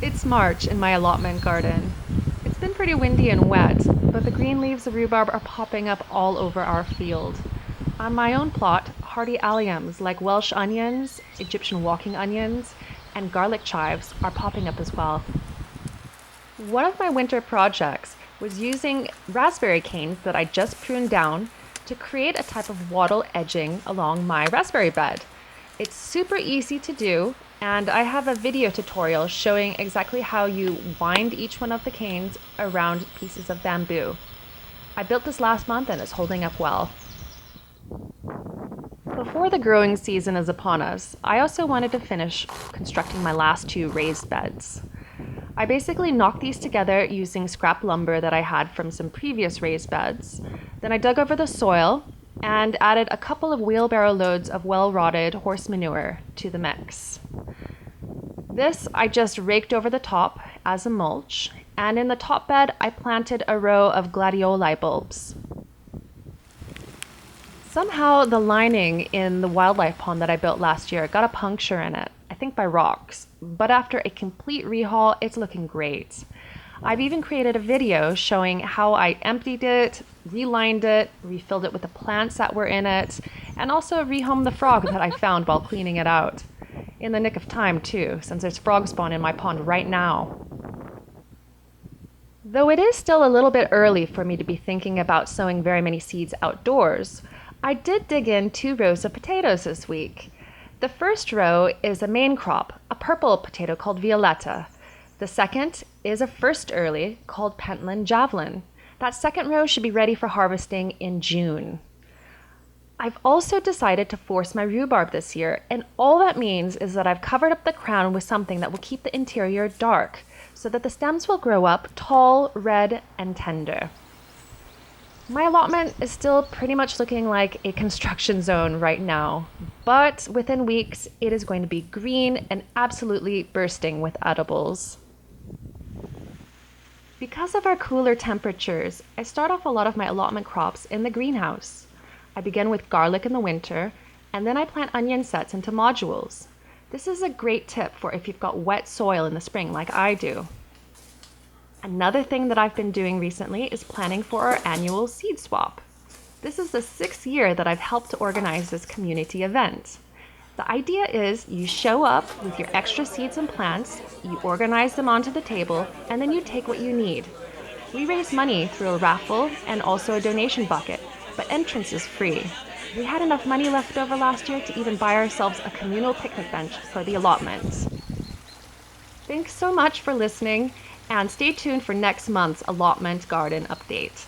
It's March in my allotment garden. It's been pretty windy and wet, but the green leaves of rhubarb are popping up all over our field. On my own plot, hardy alliums like Welsh onions, Egyptian walking onions, and garlic chives are popping up as well. One of my winter projects was using raspberry canes that I just pruned down to create a type of wattle edging along my raspberry bed. It's super easy to do, and I have a video tutorial showing exactly how you wind each one of the canes around pieces of bamboo. I built this last month and it's holding up well. Before the growing season is upon us, I also wanted to finish constructing my last two raised beds. I basically knocked these together using scrap lumber that I had from some previous raised beds. Then I dug over the soil and added a couple of wheelbarrow loads of well-rotted horse manure to the mix. This I just raked over the top as a mulch, and in the top bed I planted a row of gladioli bulbs. Somehow the lining in the wildlife pond that I built last year got a puncture in it, I think by rocks, but after a complete rehaul, it's looking great. I've even created a video showing how I emptied it, relined it, refilled it with the plants that were in it, and also rehomed the frog that I found while cleaning it out. In the nick of time too, since there's frog spawn in my pond right now. Though it is still a little bit early for me to be thinking about sowing very many seeds outdoors, I did dig in 2 rows of potatoes this week. The first row is a main crop, a purple potato called Violetta. The second is a first early called Pentland Javelin. That second row should be ready for harvesting in June. I've also decided to force my rhubarb this year, and all that means is that I've covered up the crown with something that will keep the interior dark, so that the stems will grow up tall, red, and tender. My allotment is still pretty much looking like a construction zone right now, but within weeks it is going to be green and absolutely bursting with edibles. Because of our cooler temperatures, I start off a lot of my allotment crops in the greenhouse. I begin with garlic in the winter, and then I plant onion sets into modules. This is a great tip for if you've got wet soil in the spring like I do. Another thing that I've been doing recently is planning for our annual seed swap. This is the 6th year that I've helped to organize this community event. The idea is you show up with your extra seeds and plants, you organize them onto the table, and then you take what you need. We raise money through a raffle and also a donation bucket, but entrance is free. We had enough money left over last year to even buy ourselves a communal picnic bench for the allotment. Thanks so much for listening, and stay tuned for next month's allotment garden update.